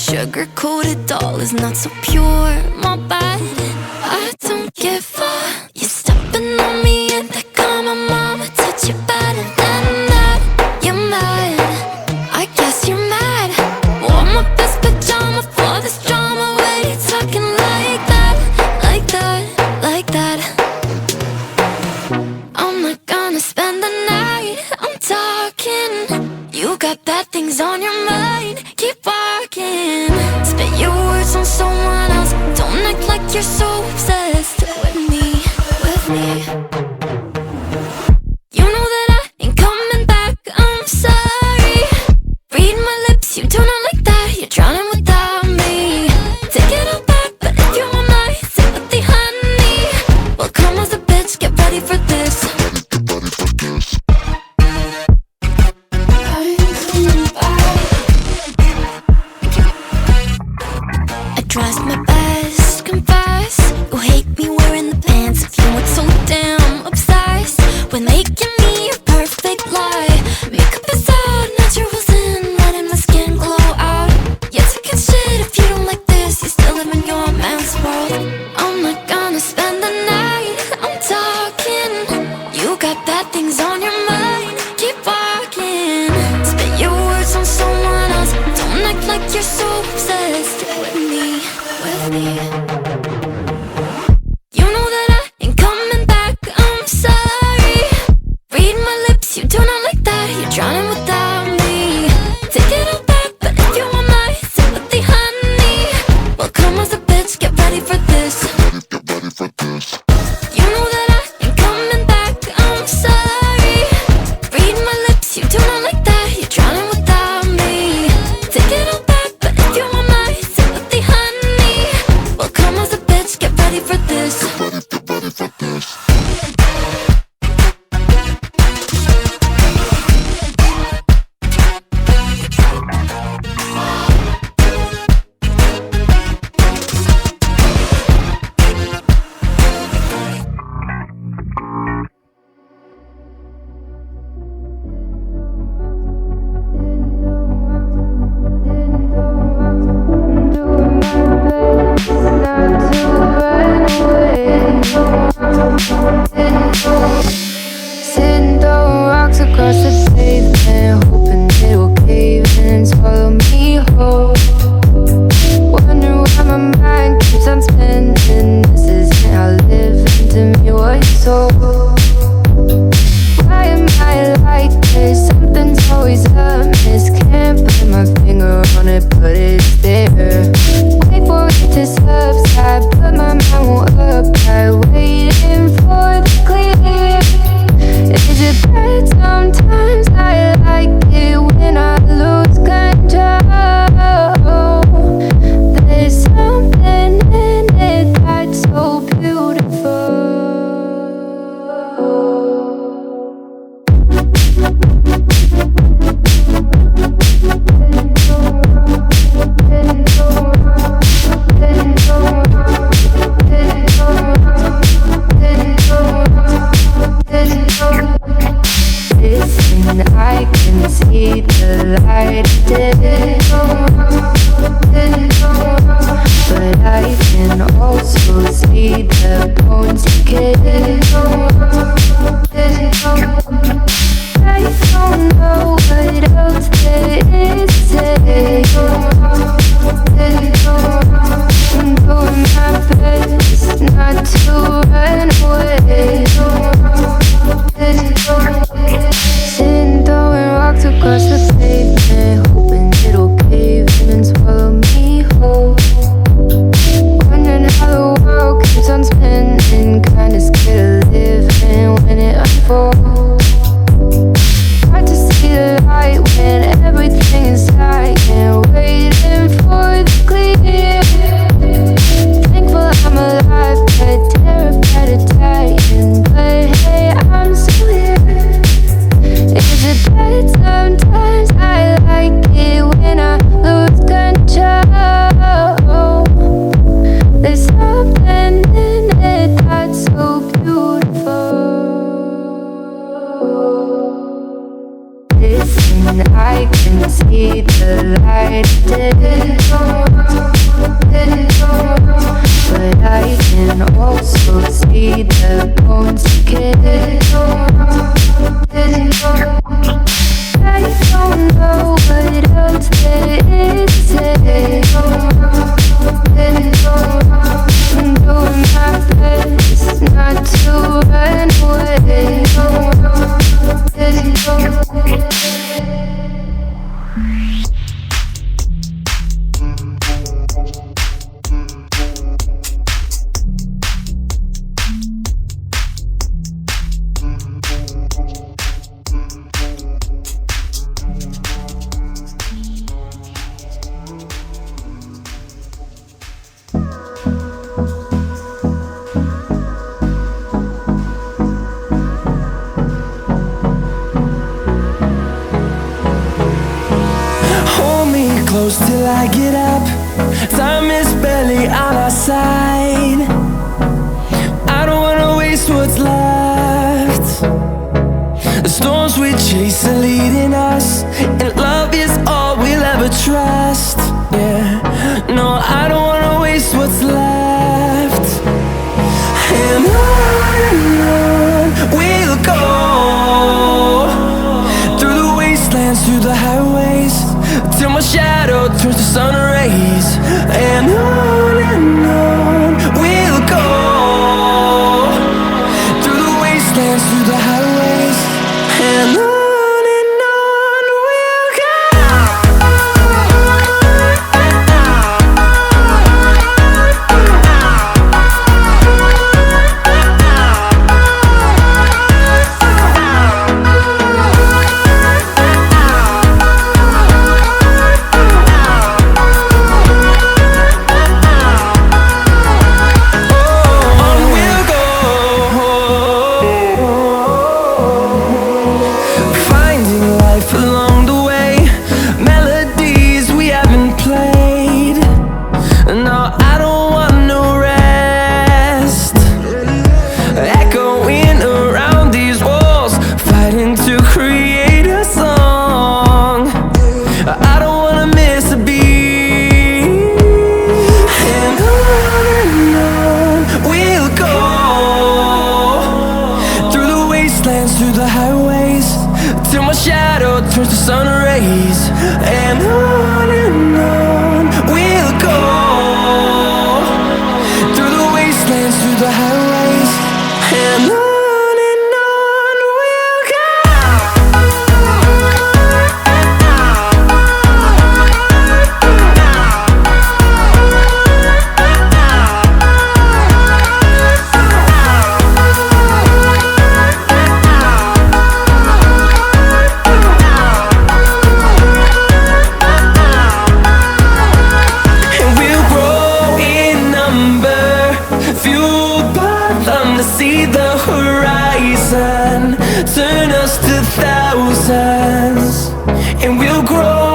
Sugar-coated doll is not so pure, my bad. I don't give a. You're stepping on me and that got my mama touch you better than that. You're mad, I guess you're mad. Wore my best pajama for this drama. Why you talking like that, like that, like that? I'm not gonna spend the night, I'm talking. You got bad things on your mind, keep walking. Spit your words on someone else. Don't act like you're so obsessed with me, with me. You know that I ain't coming back, I'm sorry. Read my lips, you do not like that. You're drowning without me. Take it all back, but if you want my sympathy, honey, well, come as a bitch, get ready for this. Tries my best, confess. You hate me wearing the pants. If you weren't so damn obsessed with making me a perfect lie. Makeup is out, naturals in, letting my skin glow out. You're taking shit if you don't like this. You still live in your man's world. I'm not gonna spend the night, I'm talking. You got bad things on your mind, keep walking. Spit your words on someone else. Don't act like you're so obsessed with me, with me. You know that I ain't coming back, I'm sorry. Read my lips, you do not like that. You're drowning without me. Take it all back, but if you want my sympathy, honey, well, come as a bitch, get ready for this. Get ready for this. You know that I ain't coming back, I'm sorry. Read my lips, you do not like that. You're drowning without me. Take it all back, but if you want my sympathy, honey, well, come as a bitch, get ready for this. Get ready for this. Sitting throwing rocks across the pavement, hoping it'll cave in and swallow me whole. Wondering why my mind keeps on spinning. This isn't how living to me was sold. Why am I like this? Something's always amiss. Can't put my finger on it, but it's there. Wait for it to subside, but my mind won't apply. Waiting for the clear. Is it bad sometimes? I like it when I lose control. There's something in it that's so beautiful. Listen, I can see the light of day, but I can also see the bones decay. I don't know what else there is to say. I'm doing my best not to run away. Sitting throwing rocks across the pavement, hoping it'll cave in and swallow me whole. Wondering how the world keeps on spinning, kinda scared of living when it unfolds. Hard to see the light when everything is dying, waiting for the clear. Thankful I'm alive, but terrified of dying. But hey, I'm still here. Is it bad sometimes? I like it when I lose control. There's something in it that's so beautiful. so see the bones decay. I don't know what else there is to say. I'm doing my best not to run away. Close till I get up. Time is barely on our side. I don't wanna waste what's left. The storms we chase are leading us, and love is all we'll ever trust. Yeah, no, I don't wanna waste what's left. And on we'll go, through the wastelands, through the highways, till my shadow turns to sun rays. And on we'll go, through the wastelands, through the highways. And on we'll go. Through the highways, till my shadow turns to sun rays. And on we'll go, through the wastelands, through the highways. And on we'll go. See the horizon, turn us to thousands, and we'll grow